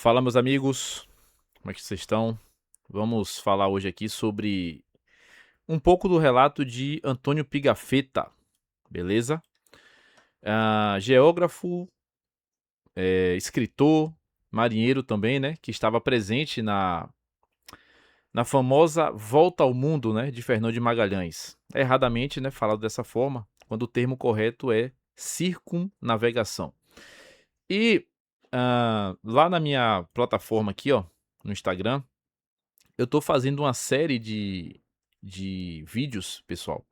Fala, meus amigos, como é que vocês estão? Vamos falar hoje aqui sobre um pouco do relato de Antônio Pigafetta, beleza? Geógrafo, escritor, marinheiro também, né? Que estava presente na famosa Volta ao Mundo, né? De Fernão de Magalhães. É erradamente, né? Falado dessa forma, quando o termo correto é circunnavegação. E lá na minha plataforma aqui, ó, no Instagram, eu tô fazendo uma série de vídeos, pessoal,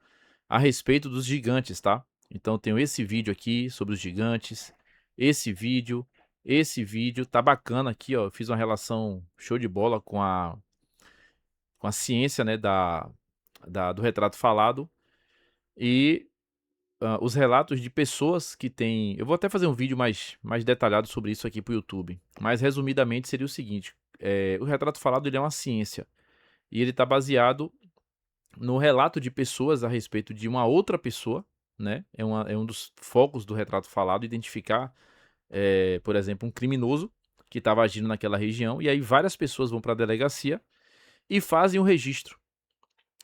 a respeito dos gigantes, tá? Então eu tenho esse vídeo aqui sobre os gigantes, esse vídeo, tá bacana aqui, ó. Eu fiz uma relação show de bola com a ciência, né, do retrato falado e os relatos de pessoas que têm. Eu vou até fazer um vídeo mais detalhado sobre isso aqui pro YouTube, mas resumidamente seria o seguinte: o retrato falado ele é uma ciência e ele está baseado no relato de pessoas a respeito de uma outra pessoa, né? É um dos focos do retrato falado, identificar, por exemplo, um criminoso que estava agindo naquela região, e aí várias pessoas vão para a delegacia e fazem o registro,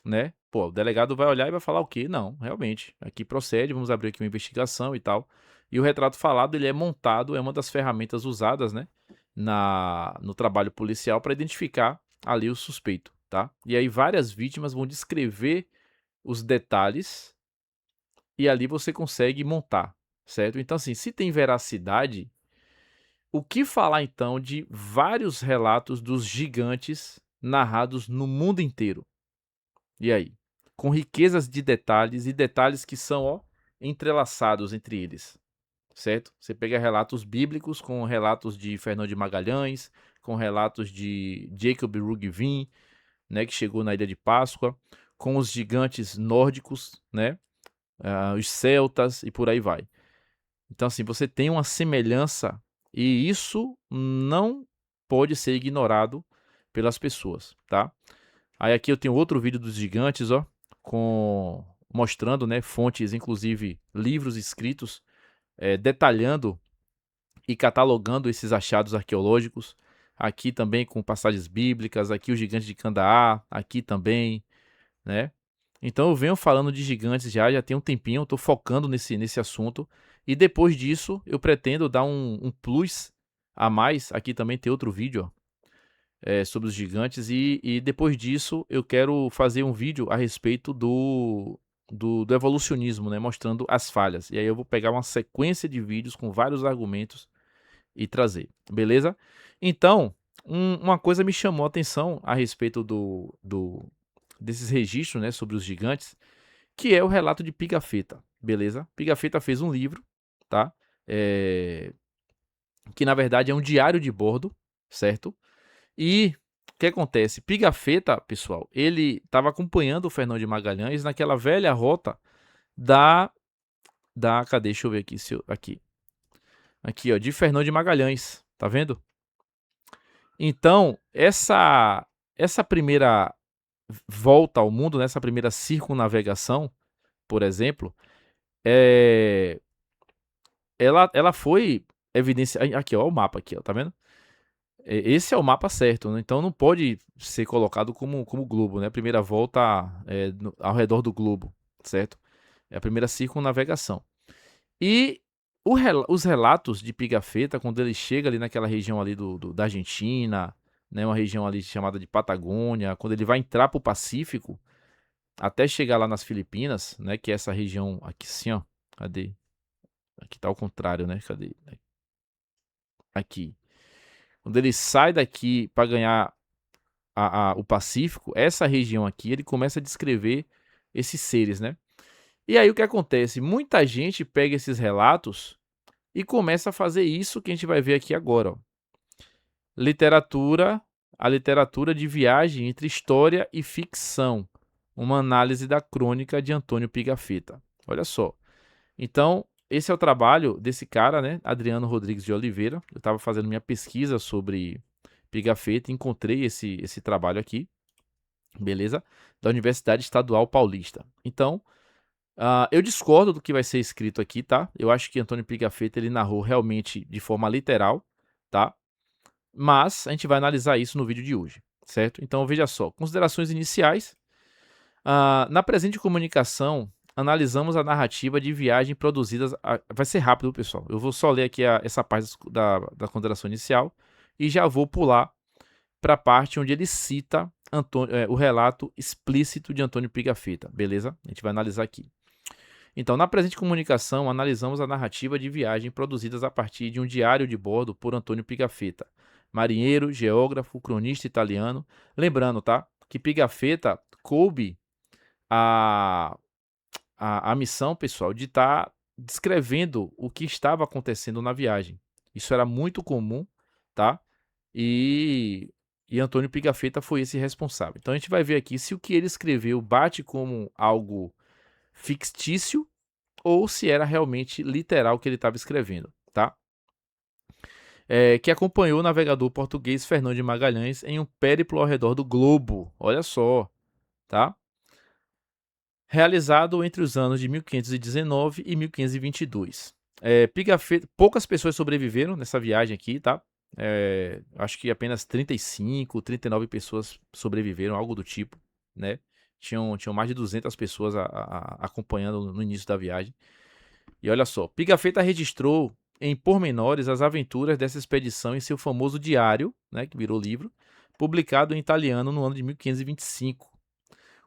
né? Pô, o delegado vai olhar e vai falar o quê? Não, realmente, aqui procede, vamos abrir aqui uma investigação e tal. E o retrato falado, ele é montado, é uma das ferramentas usadas, né, no trabalho policial para identificar ali o suspeito, tá? E aí várias vítimas vão descrever os detalhes e ali você consegue montar, certo? Então, assim, se tem veracidade, o que falar então de vários relatos dos gigantes narrados no mundo inteiro? E aí? Com riquezas de detalhes e detalhes que são, ó, entrelaçados entre eles, certo? Você pega relatos bíblicos com relatos de Fernão de Magalhães, com relatos de Jacob Roggeveen, né, que chegou na Ilha de Páscoa, com os gigantes nórdicos, né, os celtas e por aí vai. Então, assim, você tem uma semelhança e isso não pode ser ignorado pelas pessoas, tá? Aí aqui eu tenho outro vídeo dos gigantes, ó, mostrando, né, fontes, inclusive livros escritos, detalhando e catalogando esses achados arqueológicos. Aqui também com passagens bíblicas, aqui o gigante de Candaá, aqui também, né? Então eu venho falando de gigantes já tem um tempinho, eu tô focando nesse assunto. E depois disso, eu pretendo dar um plus a mais. Aqui também tem outro vídeo, ó, sobre os gigantes. E depois disso, eu quero fazer um vídeo a respeito do evolucionismo, né? Mostrando as falhas. E aí eu vou pegar uma sequência de vídeos com vários argumentos e trazer, beleza? Então, uma coisa me chamou a atenção a respeito desses registros, né, sobre os gigantes, que é o relato de Pigafetta, beleza? Pigafetta fez um livro, tá? É, que na verdade é um diário de bordo, certo? E o que acontece? Pigafetta, pessoal, ele estava acompanhando o Fernão de Magalhães naquela velha rota da cadê? Deixa eu ver aqui, aqui, ó, de Fernão de Magalhães, tá vendo? Então, essa primeira volta ao mundo, nessa primeira circunnavegação, por exemplo, é, ela foi evidência. Aqui, ó, o mapa aqui, ó, tá vendo? Esse é o mapa certo, né? Então não pode ser colocado como globo, né? A primeira volta ao redor do globo, certo? É a primeira circunnavegação. E os relatos de Pigafetta, quando ele chega ali naquela região ali da Argentina, né, uma região ali chamada de Patagônia, quando ele vai entrar para o Pacífico, até chegar lá nas Filipinas, né, que é essa região aqui sim, ó, cadê? Aqui tá ao contrário, né, cadê? Aqui. Quando ele sai daqui para ganhar o Pacífico, essa região aqui, ele começa a descrever esses seres, né? E aí o que acontece? Muita gente pega esses relatos e começa a fazer isso que a gente vai ver aqui agora, ó. Literatura, a literatura de viagem entre história e ficção, uma análise da crônica de Antônio Pigafetta. Olha só. Então, esse é o trabalho desse cara, né, Adriano Rodrigues de Oliveira. Eu estava fazendo minha pesquisa sobre Pigafetta e encontrei esse trabalho aqui, beleza? Da Universidade Estadual Paulista. Então, eu discordo do que vai ser escrito aqui, tá? Eu acho que Antônio Pigafetta ele narrou realmente de forma literal, tá? mas a gente vai analisar isso no vídeo de hoje, certo? Então veja só, considerações iniciais. Na presente comunicação, analisamos a narrativa de viagem produzidas. Vai ser rápido, pessoal. Eu vou só ler aqui essa parte da consideração inicial e já vou pular para a parte onde ele cita o relato explícito de Antônio Pigafetta, beleza? A gente vai analisar aqui. Então, na presente comunicação, analisamos a narrativa de viagem produzidas a partir de um diário de bordo por Antônio Pigafetta, marinheiro, geógrafo, cronista italiano. Lembrando, tá? Que Pigafetta coube a, a missão, pessoal, de estar descrevendo o que estava acontecendo na viagem. Isso era muito comum, tá? E Antônio Pigafetta foi esse responsável. Então a gente vai ver aqui se o que ele escreveu bate como algo fictício ou se era realmente literal o que ele estava escrevendo, tá? Que acompanhou o navegador português Fernão de Magalhães em um périplo ao redor do globo. Olha só, tá? Realizado entre os anos de 1519 e 1522. Pigafetta, poucas pessoas sobreviveram nessa viagem aqui, tá? Acho que apenas 35, 39 pessoas sobreviveram, algo do tipo, né? Tinham mais de 200 pessoas acompanhando no início da viagem. E olha só, Pigafetta registrou em pormenores as aventuras dessa expedição em seu famoso diário, né, que virou livro, publicado em italiano no ano de 1525,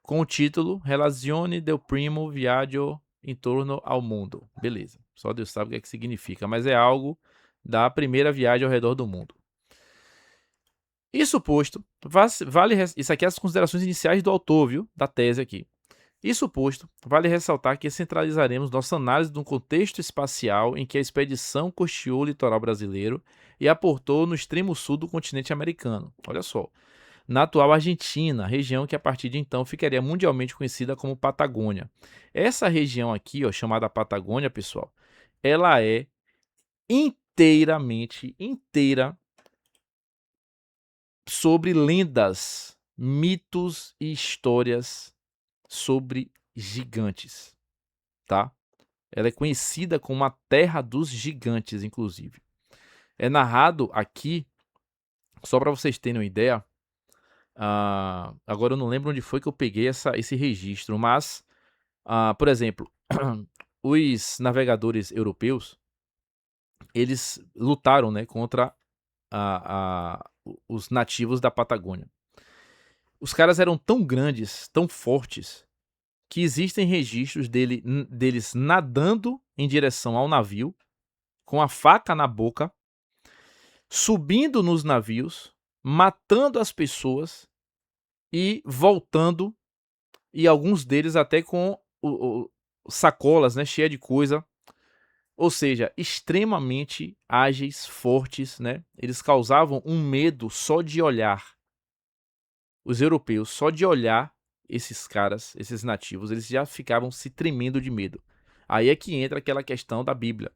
com o título Relazioni del primo viaggio intorno ao mundo. Beleza, só Deus sabe o que significa, mas é algo da primeira viagem ao redor do mundo. Isso posto, isso aqui é as considerações iniciais do autor, viu, da tese aqui. Isso posto, vale ressaltar que centralizaremos nossa análise de um contexto espacial em que a expedição costeou o litoral brasileiro e aportou no extremo sul do continente americano. Olha só, na atual Argentina, região que a partir de então ficaria mundialmente conhecida como Patagônia. Essa região aqui, ó, chamada Patagônia, pessoal, ela é inteira sobre lendas, mitos e histórias sobre gigantes, tá? Ela é conhecida como a Terra dos Gigantes, inclusive. É narrado aqui, só para vocês terem uma ideia, agora eu não lembro onde foi que eu peguei esse registro, mas, por exemplo, os navegadores europeus, eles lutaram, né, contra os nativos da Patagônia. Os caras eram tão grandes, tão fortes, que existem registros deles nadando em direção ao navio, com a faca na boca, subindo nos navios, matando as pessoas e voltando, e alguns deles até com sacolas, né, cheia de coisa, ou seja, extremamente ágeis, fortes, né? Eles causavam um medo só de olhar. Os europeus, só de olhar esses caras, esses nativos, eles já ficavam se tremendo de medo. Aí é que entra aquela questão da Bíblia.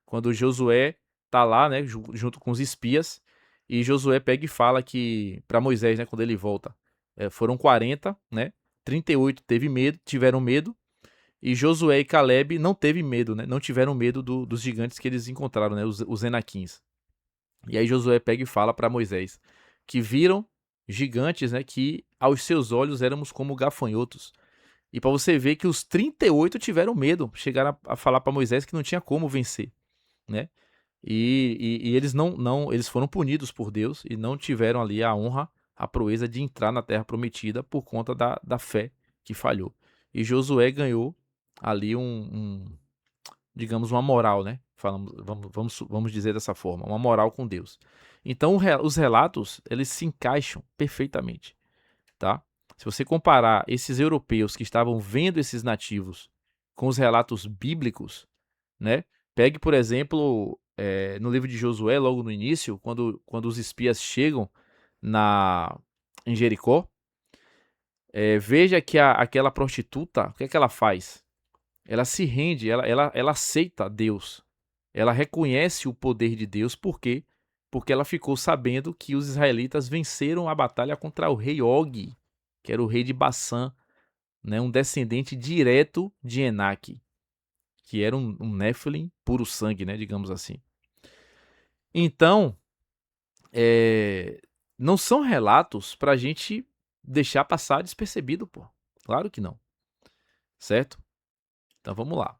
Quando Josué tá lá, né, junto com os espias, e Josué pega e fala que para Moisés, né, quando ele volta, foram 40, né? 38 tiveram medo, e Josué e Caleb não teve medo, né? Não tiveram medo dos gigantes que eles encontraram, né, os Enaquins. E aí Josué pega e fala para Moisés que viram gigantes, né, que aos seus olhos éramos como gafanhotos. E para você ver que os 38 tiveram medo, chegaram a falar para Moisés que não tinha como vencer, né? E eles eles foram punidos por Deus e não tiveram ali a honra, a proeza de entrar na terra prometida por conta da fé que falhou. E Josué ganhou ali digamos, uma moral, né? Vamos dizer dessa forma, uma moral com Deus. Então, os relatos, eles se encaixam perfeitamente, tá? Se você comparar esses europeus que estavam vendo esses nativos com os relatos bíblicos, né? Pegue, por exemplo, no livro de Josué, logo no início, quando os espias chegam em Jericó, veja que aquela prostituta, o que é que ela faz? Ela se rende, ela aceita Deus. Ela reconhece o poder de Deus, por quê? Porque ela ficou sabendo que os israelitas venceram a batalha contra o rei Og, que era o rei de Bassã, né? Um descendente direto de Enaque, que era um Nephilim puro sangue, né? Digamos assim. Então, não são relatos pra gente deixar passar despercebido, pô. Claro que não, certo? Então vamos lá.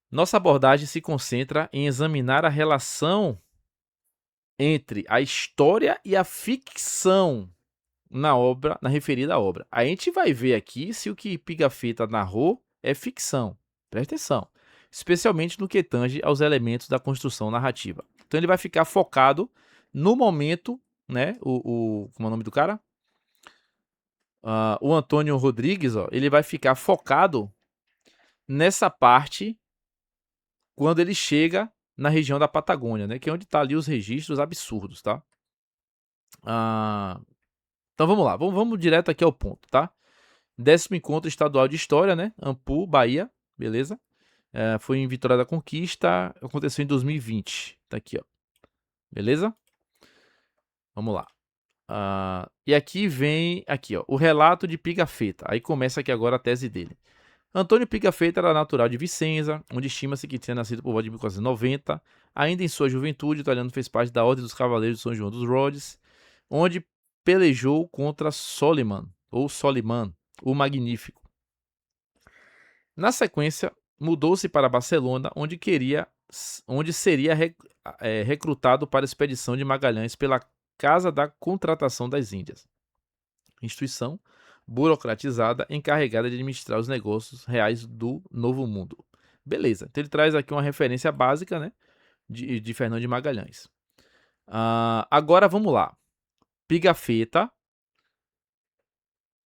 Nossa abordagem se concentra em examinar a relação entre a história e a ficção na referida obra. A gente vai ver aqui se o que Pigafetta narrou é ficção. Presta atenção. Especialmente no que tange aos elementos da construção narrativa. Então ele vai ficar focado no momento, né? Como é o nome do cara? O Antônio Rodrigues, ó, ele vai ficar focado nessa parte quando ele chega na região da Patagônia, né? Que é onde tá ali os registros absurdos, tá? Então vamos lá, vamos direto aqui ao ponto, tá? 10º Encontro Estadual de História, né? Ampu, Bahia, beleza? Foi em Vitória da Conquista, aconteceu em 2020, tá aqui, ó. Beleza? Vamos lá. E aqui vem, aqui, ó, o relato de Pigafetta. Aí começa aqui agora a tese dele. Antônio Pigafetta era natural de Vicenza, onde estima-se que tinha nascido por volta de 1490. Ainda em sua juventude, o italiano fez parte da Ordem dos Cavaleiros de São João dos Rhodes, onde pelejou contra Soliman, o Magnífico. Na sequência, mudou-se para Barcelona, onde seria recrutado para a expedição de Magalhães pela Casa da Contratação das Índias, instituição burocratizada encarregada de administrar os negócios reais do Novo Mundo. Beleza, então ele traz aqui uma referência básica, né, de Fernão de Magalhães. Agora vamos lá. Pigafetta,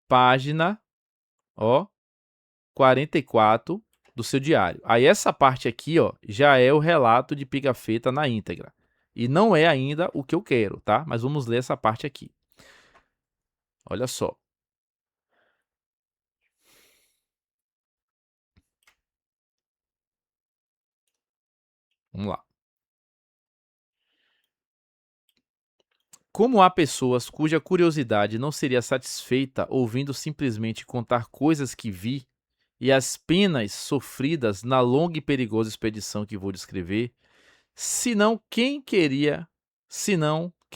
página, ó, 44 do seu diário. Aí essa parte aqui, ó, já é o relato de Pigafetta na íntegra. E não é ainda o que eu quero, tá? Mas vamos ler essa parte aqui. Olha só. Vamos lá. Como há pessoas cuja curiosidade não seria satisfeita ouvindo simplesmente contar coisas que vi e as penas sofridas na longa e perigosa expedição que vou descrever, senão que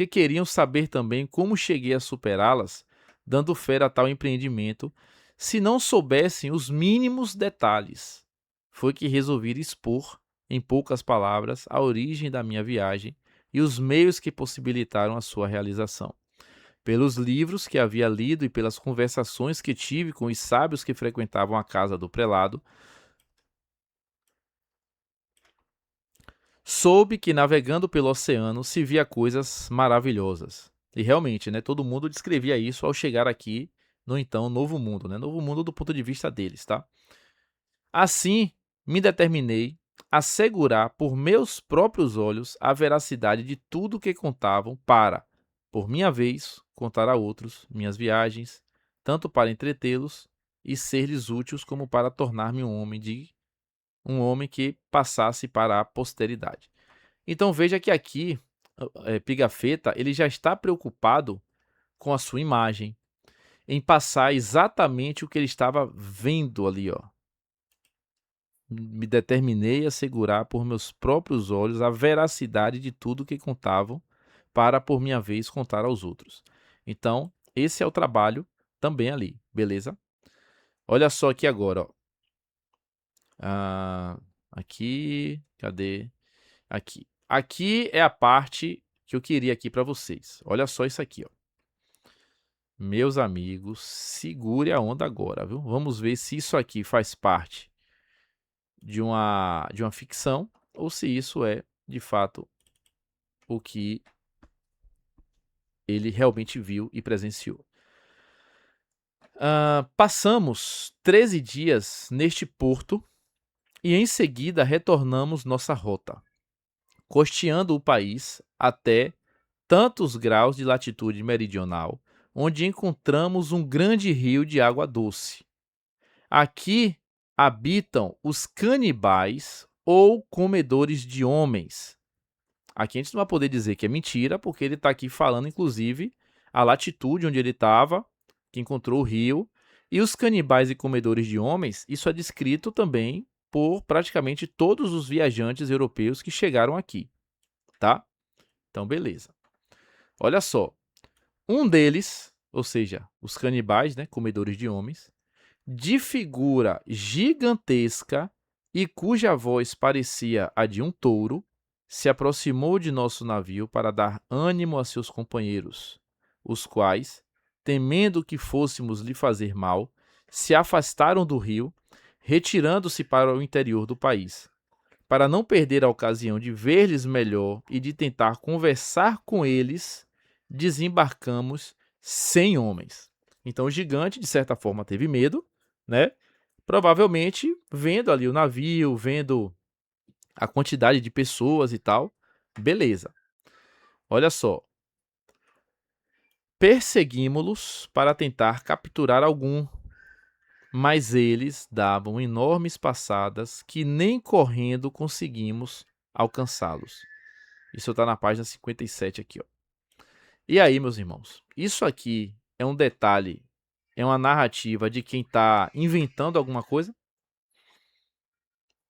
queriam saber também como cheguei a superá-las, dando fé a tal empreendimento, se não soubessem os mínimos detalhes. Foi que resolvi expor, em poucas palavras, a origem da minha viagem e os meios que possibilitaram a sua realização. Pelos livros que havia lido e pelas conversações que tive com os sábios que frequentavam a casa do prelado, soube que navegando pelo oceano se via coisas maravilhosas. E realmente, né, todo mundo descrevia isso ao chegar aqui no então Novo Mundo, né? Novo Mundo do ponto de vista deles, tá? Assim, me determinei a assegurar por meus próprios olhos a veracidade de tudo que contavam para, por minha vez, contar a outros minhas viagens, tanto para entretê-los e ser-lhes úteis como para tornar-me um homem que passasse para a posteridade. Então veja que aqui Pigafetta ele já está preocupado com a sua imagem, em passar exatamente o que ele estava vendo ali, ó. Me determinei a assegurar por meus próprios olhos a veracidade de tudo que contavam, para por minha vez contar aos outros. Então, esse é o trabalho também ali, beleza? Olha só aqui agora, ó. Aqui, cadê? Aqui. Aqui é a parte que eu queria aqui para vocês. Olha só isso aqui, ó. Meus amigos, segure a onda agora, viu? Vamos ver se isso aqui faz parte de uma ficção ou se isso é, de fato, o que ele realmente viu e presenciou. Passamos 13 dias neste porto e em seguida retornamos nossa rota, costeando o país até tantos graus de latitude meridional, onde encontramos um grande rio de água doce. Aqui habitam os canibais ou comedores de homens. Aqui a gente não vai poder dizer que é mentira, porque ele está aqui falando, inclusive, a latitude onde ele estava, que encontrou o rio. E os canibais e comedores de homens, isso é descrito também por praticamente todos os viajantes europeus que chegaram aqui, tá? Então, beleza. Olha só. Um deles, ou seja, os canibais, né, comedores de homens, de figura gigantesca e cuja voz parecia a de um touro, se aproximou de nosso navio para dar ânimo a seus companheiros, os quais, temendo que fôssemos lhe fazer mal, se afastaram do rio, retirando-se para o interior do país. Para não perder a ocasião de ver-lhes melhor e de tentar conversar com eles, desembarcamos 100 homens. Então o gigante, de certa forma, teve medo, né? Provavelmente vendo ali o navio, vendo a quantidade de pessoas e tal. Beleza. Olha só. Perseguimos-los para tentar capturar algum, mas eles davam enormes passadas que nem correndo conseguimos alcançá-los. Isso está na página 57 aqui, ó. E aí, meus irmãos, isso aqui é um detalhe, é uma narrativa de quem está inventando alguma coisa?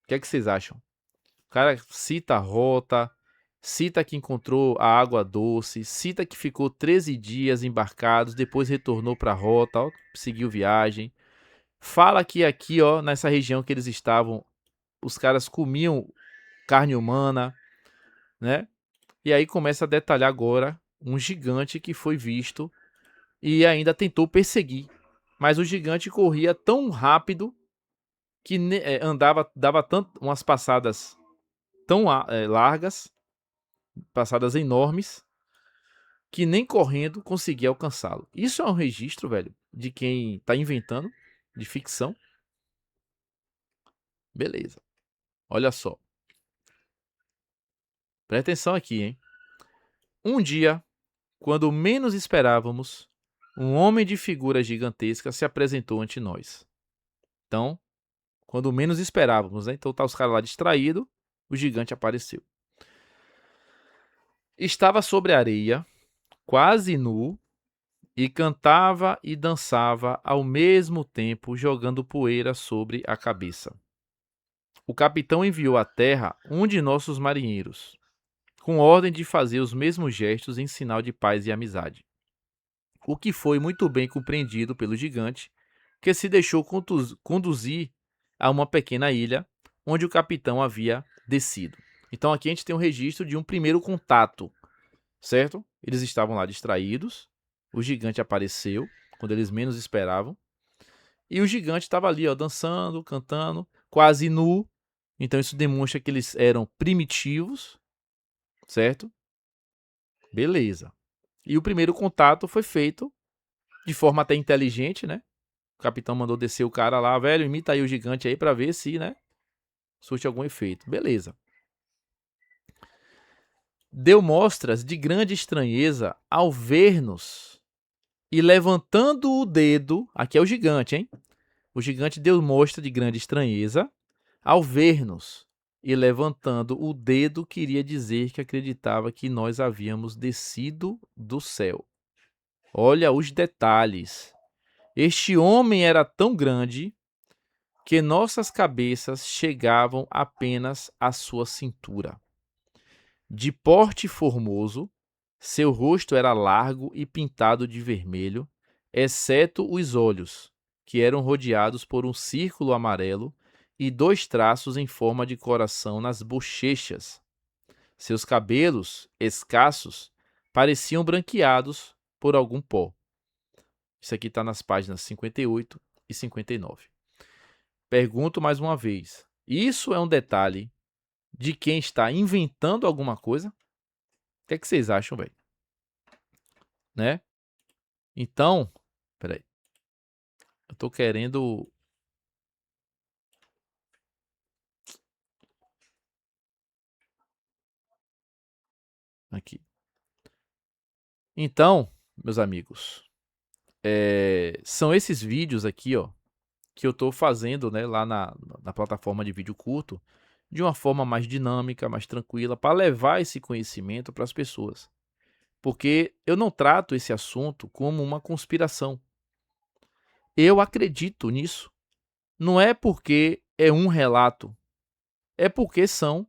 O que é que vocês acham? O cara cita a rota, cita que encontrou a água doce, cita que ficou 13 dias embarcados, depois retornou para a rota, ó, seguiu viagem. Fala que aqui, ó, nessa região que eles estavam, os caras comiam carne humana, né? E aí começa a detalhar agora um gigante que foi visto e ainda tentou perseguir. Mas o gigante corria tão rápido que dava umas passadas tão largas, passadas enormes, que nem correndo conseguia alcançá-lo. Isso é um registro, velho, de quem tá inventando, de ficção. Beleza. Olha só. Presta atenção aqui, hein? Um dia, quando menos esperávamos, um homem de figura gigantesca se apresentou ante nós. Então, quando menos esperávamos, né? Então tá os caras lá distraídos, o gigante apareceu. Estava sobre a areia, quase nu, e cantava e dançava ao mesmo tempo, jogando poeira sobre a cabeça. O capitão enviou à terra um de nossos marinheiros, com ordem de fazer os mesmos gestos em sinal de paz e amizade. O que foi muito bem compreendido pelo gigante, que se deixou conduzir a uma pequena ilha, onde o capitão havia descido. Então aqui a gente tem um registro de um primeiro contato, certo? Eles estavam lá distraídos, o gigante apareceu quando eles menos esperavam, e o gigante estava ali, ó, dançando, cantando, quase nu. Então isso demonstra que eles eram primitivos, certo? Beleza. E o primeiro contato foi feito de forma até inteligente, né? O capitão mandou descer o cara lá, velho, imita aí o gigante aí pra ver se, né, surte algum efeito. Beleza. Deu mostras de grande estranheza ao ver-nos e levantando o dedo, aqui é o gigante, hein? O gigante deu mostra de grande estranheza ao ver-nos e levantando o dedo queria dizer que acreditava que nós havíamos descido do céu. Olha os detalhes. Este homem era tão grande que nossas cabeças chegavam apenas à sua cintura. De porte formoso, seu rosto era largo e pintado de vermelho, exceto os olhos, que eram rodeados por um círculo amarelo e 2 traços em forma de coração nas bochechas. Seus cabelos, escassos, pareciam branqueados por algum pó. Isso aqui está nas páginas 58 e 59. Pergunto mais uma vez: isso é um detalhe de quem está inventando alguma coisa? O que é que vocês acham, velho? Né? Então, peraí. Eu tô querendo. Aqui. Então, meus amigos, são esses vídeos aqui, ó, que eu tô fazendo, né, lá na plataforma de vídeo curto, de uma forma mais dinâmica, mais tranquila, para levar esse conhecimento para as pessoas. Porque eu não trato esse assunto como uma conspiração. Eu acredito nisso. Não é porque é um relato, é porque são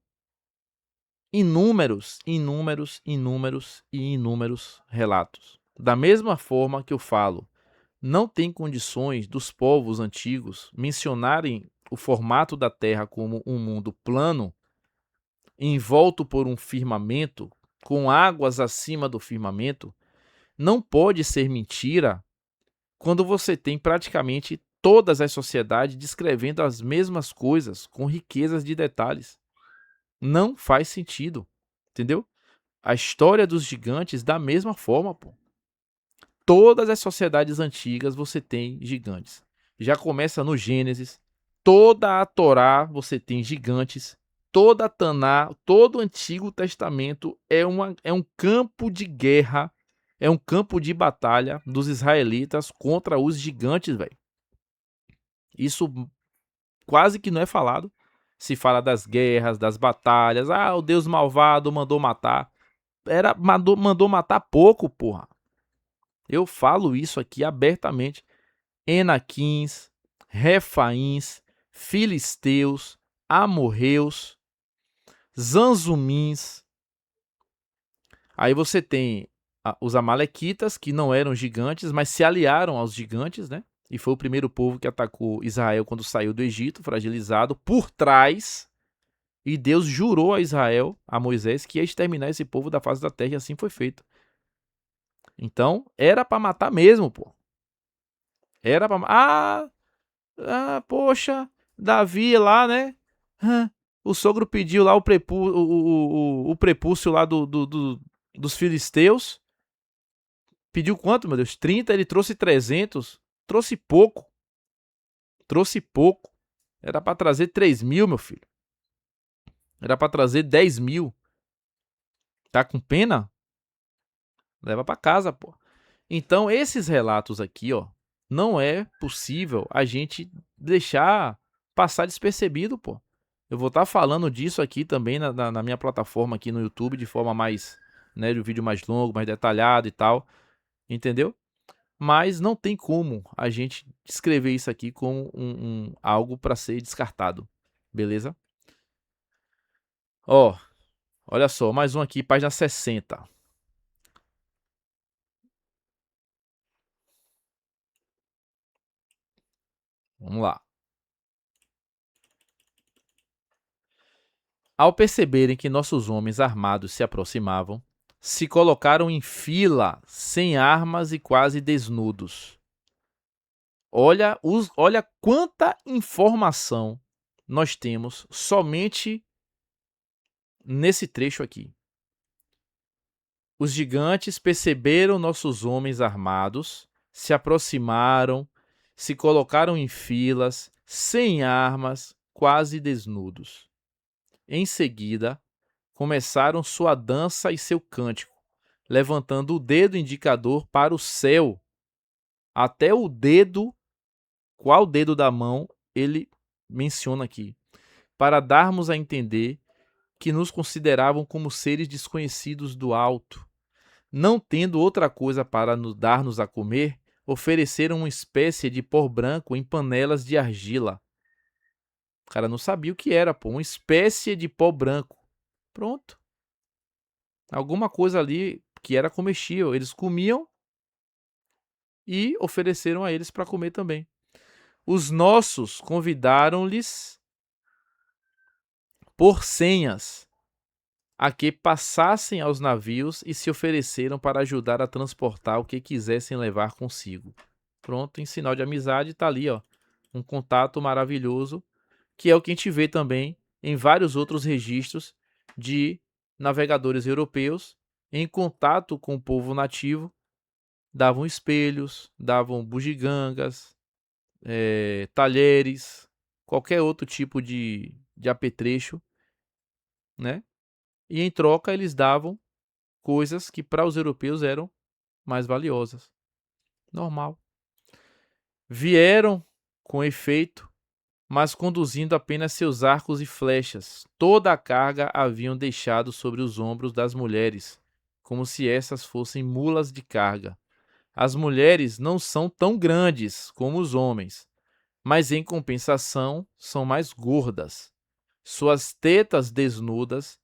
inúmeros, inúmeros, inúmeros e inúmeros relatos. Da mesma forma que eu falo, não tem condições dos povos antigos mencionarem o formato da Terra como um mundo plano, envolto por um firmamento, com águas acima do firmamento. Não pode ser mentira quando você tem praticamente todas as sociedades descrevendo as mesmas coisas com riquezas de detalhes. Não faz sentido, entendeu? A história dos gigantes da mesma forma, pô. Todas as sociedades antigas você tem gigantes. Já começa no Gênesis, toda a Torá você tem gigantes, toda a Taná, todo o Antigo Testamento é um campo de guerra, é um campo de batalha dos israelitas contra os gigantes, velho. Isso quase que não é falado. Se fala das guerras, das batalhas. Ah, o Deus malvado mandou matar. Mandou matar pouco, porra. Eu falo isso aqui abertamente. Enaquins, Refaíns, Filisteus, Amorreus, Zanzumins. Aí você tem os amalequitas, que não eram gigantes, mas se aliaram aos gigantes, né? E foi o primeiro povo que atacou Israel quando saiu do Egito, fragilizado por trás. E Deus jurou a Israel, a Moisés, que ia exterminar esse povo da face da terra, e assim foi feito. Então, era para matar mesmo, pô. Era pra... poxa, Davi lá, né? O sogro pediu lá o prepúcio lá dos filisteus. Pediu quanto, meu Deus? 30, ele trouxe 300. Trouxe pouco. Trouxe pouco. Era pra trazer 3.000, meu filho. Era pra trazer 10.000. Tá com pena? Leva pra casa, pô. Então, esses relatos aqui, ó, não é possível a gente deixar passar despercebido, pô. Eu vou estar falando disso aqui também na minha plataforma aqui no YouTube de forma mais, né, de um vídeo mais longo, mais detalhado e tal, entendeu? Mas não tem como a gente descrever isso aqui como algo para ser descartado, beleza? Ó, olha só, mais um aqui, página 60. Vamos lá. Ao perceberem que nossos homens armados se aproximavam, se colocaram em fila, sem armas e quase desnudos. Olha quanta informação nós temos somente nesse trecho aqui. Os gigantes perceberam nossos homens armados, se aproximaram, se colocaram em filas, sem armas, quase desnudos. Em seguida, começaram sua dança e seu cântico, levantando o dedo indicador para o céu. Até o dedo, qual dedo da mão, ele menciona aqui, para darmos a entender que nos consideravam como seres desconhecidos do alto. Não tendo outra coisa para dar-nos a comer, ofereceram uma espécie de pó branco em panelas de argila. O cara não sabia o que era, pô, uma espécie de pó branco. Pronto. Alguma coisa ali que era comestível. Eles comiam e ofereceram a eles para comer também. Os nossos convidaram-lhes por senhas a que passassem aos navios e se ofereceram para ajudar a transportar o que quisessem levar consigo. Pronto, em sinal de amizade está ali, ó, um contato maravilhoso, que é o que a gente vê também em vários outros registros de navegadores europeus em contato com o povo nativo, davam espelhos, davam bugigangas, talheres, qualquer outro tipo de apetrecho, né? E em troca eles davam coisas que para os europeus eram mais valiosas. Normal. Vieram com efeito, mas conduzindo apenas seus arcos e flechas. Toda a carga haviam deixado sobre os ombros das mulheres, como se essas fossem mulas de carga. As mulheres não são tão grandes como os homens, mas em compensação são mais gordas. Suas tetas desnudas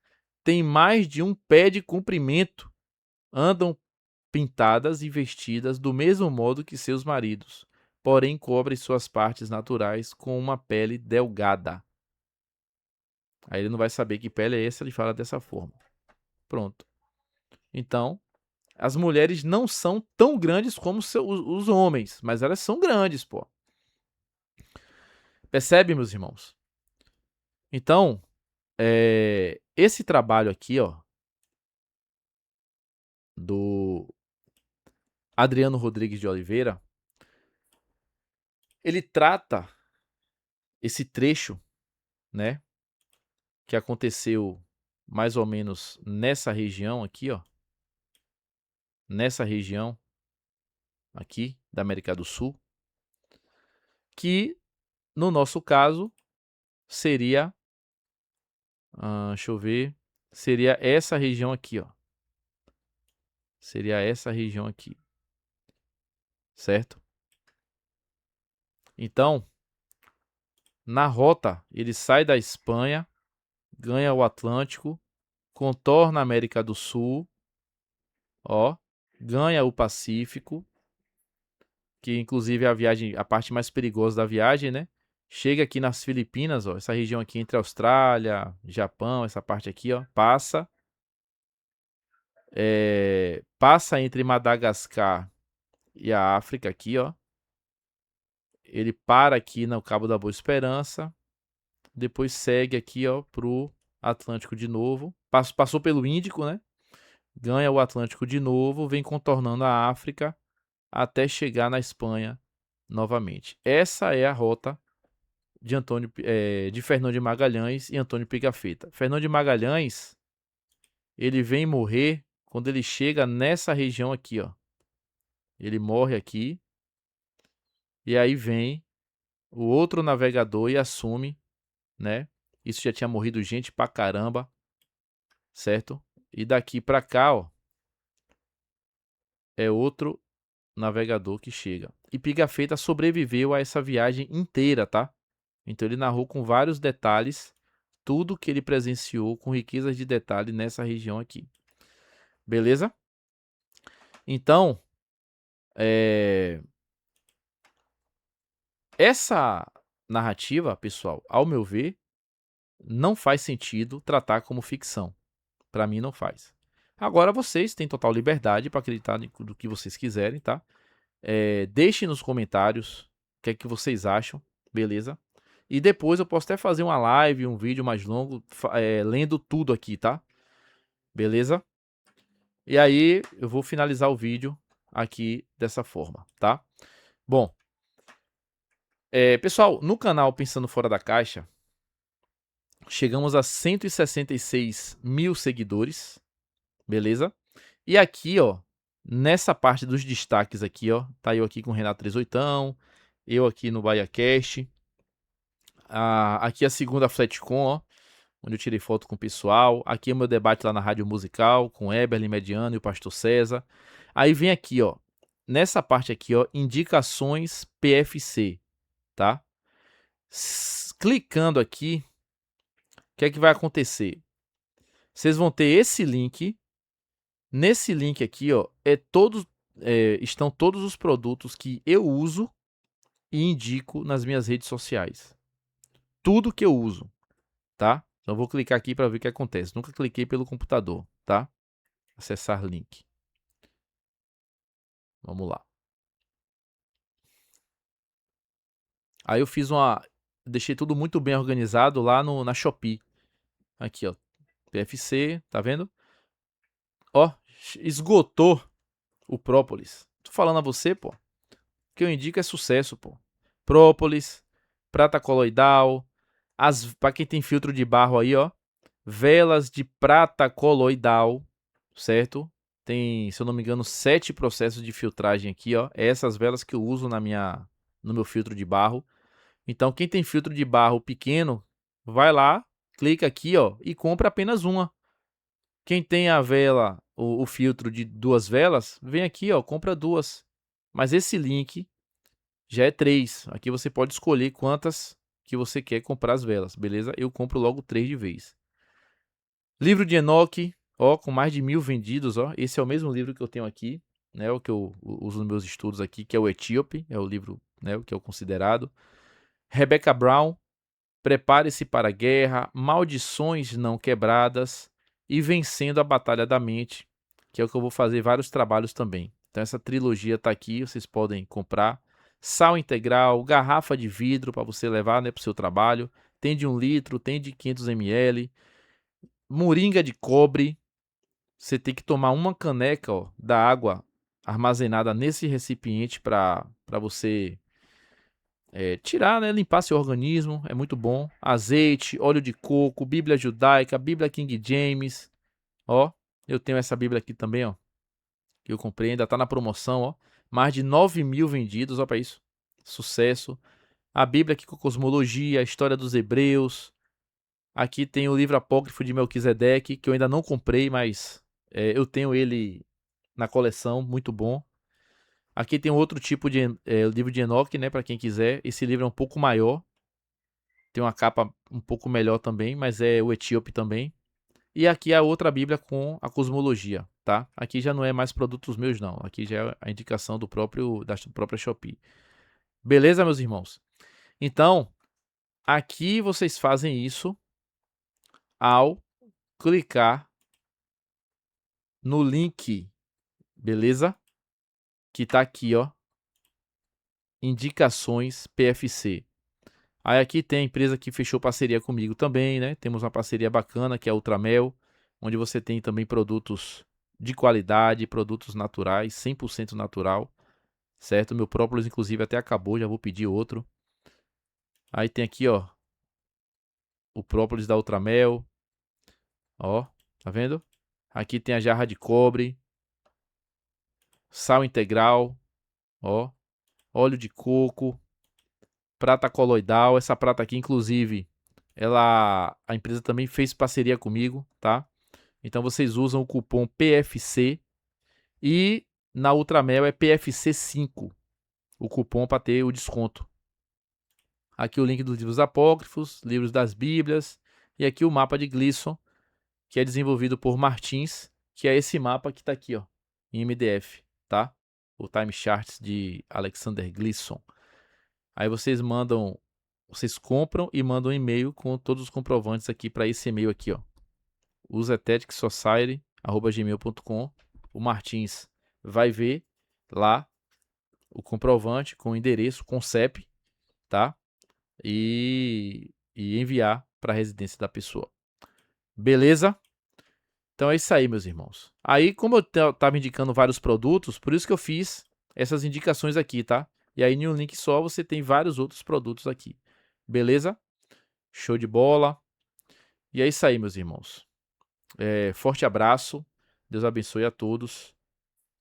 têm mais de um pé de comprimento, andam pintadas e vestidas do mesmo modo que seus maridos, porém cobrem suas partes naturais com uma pele delgada. Aí ele não vai saber que pele é essa, ele fala dessa forma. Pronto. Então, as mulheres não são tão grandes como os homens, mas elas são grandes, pô. Percebe, meus irmãos? Então, esse trabalho aqui, ó, do Adriano Rodrigues de Oliveira, ele trata esse trecho, né, que aconteceu mais ou menos nessa região aqui, ó, nessa região aqui da América do Sul, que no nosso caso seria, deixa eu ver, seria essa região aqui, ó. Seria essa região aqui, certo? Então, na rota, ele sai da Espanha, ganha o Atlântico, contorna a América do Sul, ó, ganha o Pacífico, que inclusive é a viagem, a parte mais perigosa da viagem, né? Chega aqui nas Filipinas, ó, essa região aqui entre Austrália, Japão, essa parte aqui, ó, passa entre Madagascar e a África aqui, ó. Ele para aqui no Cabo da Boa Esperança, depois segue aqui, ó, pro Atlântico de novo. Passou pelo Índico, né? Ganha o Atlântico de novo, vem contornando a África até chegar na Espanha novamente. Essa é a rota de Fernão de Magalhães e Antônio Pigafetta. Fernão de Magalhães, ele vem morrer quando ele chega nessa região aqui, ó. Ele morre aqui e aí vem o outro navegador e assume, né? Isso já tinha morrido gente pra caramba, certo? E daqui pra cá, ó, é outro navegador que chega. E Pigafetta sobreviveu a essa viagem inteira, tá? Então ele narrou com vários detalhes tudo que ele presenciou com riquezas de detalhe nessa região aqui. Beleza? Então, essa narrativa, pessoal, ao meu ver, não faz sentido tratar como ficção. Para mim, não faz. Agora, vocês têm total liberdade para acreditar no que vocês quiserem, tá? Deixem nos comentários o que é que vocês acham, beleza? E depois eu posso até fazer uma live, um vídeo mais longo, lendo tudo aqui, tá? Beleza? E aí, eu vou finalizar o vídeo aqui dessa forma, tá? Bom, pessoal, no canal Pensando Fora da Caixa, chegamos a 166 mil seguidores, beleza? E aqui, ó, nessa parte dos destaques aqui, ó, tá eu aqui com o Renato 38, eu aqui no BahiaCast, aqui a segunda Flatcom, ó, onde eu tirei foto com o pessoal. Aqui é o meu debate lá na Rádio Musical, com Eberly Mediano e o Pastor César. Aí vem aqui, ó, nessa parte aqui, ó, indicações PFC, tá? Clicando aqui, o que é que vai acontecer? Vocês vão ter esse link. Nesse link aqui, ó, estão todos os produtos que eu uso e indico nas minhas redes sociais. Tudo que eu uso, tá? Então eu vou clicar aqui para ver o que acontece. Nunca cliquei pelo computador, tá? Acessar link. Vamos lá. Aí eu deixei tudo muito bem organizado lá na Shopee. Aqui, ó. PFC, tá vendo? Ó, esgotou o própolis. Tô falando a você, pô. O que eu indico é sucesso, pô. Própolis, prata coloidal, para quem tem filtro de barro aí, ó, velas de prata coloidal, certo? Tem, se eu não me engano, 7 processos de filtragem aqui, ó. Essas velas que eu uso no meu filtro de barro. Então, quem tem filtro de barro pequeno, vai lá, clica aqui, ó, e compra apenas uma. Quem tem a vela, o filtro de 2 velas, vem aqui, ó, compra 2. Mas esse link já é 3. Aqui você pode escolher quantas que você quer comprar as velas, beleza? Eu compro logo 3 de vez. Livro de Enoque, ó, com mais de 1000 vendidos, ó. Esse é o mesmo livro que eu tenho aqui, né? O que eu uso nos meus estudos aqui, que é o Etíope, é o livro, né? O que é o considerado. Rebecca Brown, Prepare-se para a Guerra, Maldições Não Quebradas e Vencendo a Batalha da Mente, que é o que eu vou fazer vários trabalhos também. Então essa trilogia tá aqui, vocês podem comprar. Sal integral, garrafa de vidro para você levar, né, para o seu trabalho. Tem de 1 litro, tem de 500 ml. Moringa de cobre. Você tem que tomar uma caneca, ó, da água armazenada nesse recipiente para você tirar, né, limpar seu organismo, é muito bom. Azeite, óleo de coco, Bíblia judaica, Bíblia King James, ó. Eu tenho essa Bíblia aqui também, ó, que eu comprei, ainda tá na promoção, ó. Mais de 9.000 vendidos, ó, para isso. Sucesso. A Bíblia aqui com cosmologia, a história dos hebreus. Aqui tem o livro apócrifo de Melquisedeque, que eu ainda não comprei, mas eu tenho ele na coleção, muito bom. Aqui tem outro tipo de livro de Enoque, né, para quem quiser. Esse livro é um pouco maior, tem uma capa um pouco melhor também, mas é o Etíope também. E aqui a outra Bíblia com a cosmologia, tá? Aqui já não é mais produtos meus, não. Aqui já é a indicação da própria Shopee. Beleza, meus irmãos? Então, aqui vocês fazem isso ao clicar no link, beleza? Que tá aqui, ó. Indicações PFC. Aí aqui tem a empresa que fechou parceria comigo também, né? Temos uma parceria bacana que é a Ultramel, onde você tem também produtos de qualidade, produtos naturais, 100% natural, certo? Meu própolis inclusive até acabou, já vou pedir outro. Aí tem aqui, ó, o própolis da Ultramel, ó, tá vendo? Aqui tem a jarra de cobre, sal integral, ó, óleo de coco, prata coloidal. Essa prata aqui, inclusive, a empresa também fez parceria comigo, tá? Então vocês usam o cupom PFC e na Ultramel é PFC5, o cupom para ter o desconto. Aqui o link dos livros apócrifos, livros das Bíblias e aqui o mapa de Gleason, que é desenvolvido por Martins, que é esse mapa que está aqui, ó, em MDF, tá? O Time Charts de Alexander Gleason. Aí vocês compram e mandam um e-mail com todos os comprovantes aqui para esse e-mail aqui, ó. usetetic.society@gmail.com. O Martins vai ver lá o comprovante com o endereço, com CEP, tá? E enviar para a residência da pessoa. Beleza? Então é isso aí, meus irmãos. Aí, como eu estava indicando vários produtos, por isso que eu fiz essas indicações aqui, tá? E aí, em um link só, você tem vários outros produtos aqui. Beleza? Show de bola. E é isso aí, meus irmãos. Forte abraço. Deus abençoe a todos.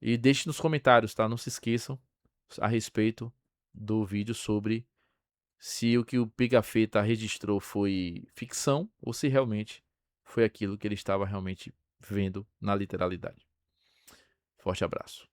E deixe nos comentários, tá? Não se esqueçam a respeito do vídeo sobre se o que o Pigafetta registrou foi ficção ou se realmente foi aquilo que ele estava realmente vendo na literalidade. Forte abraço.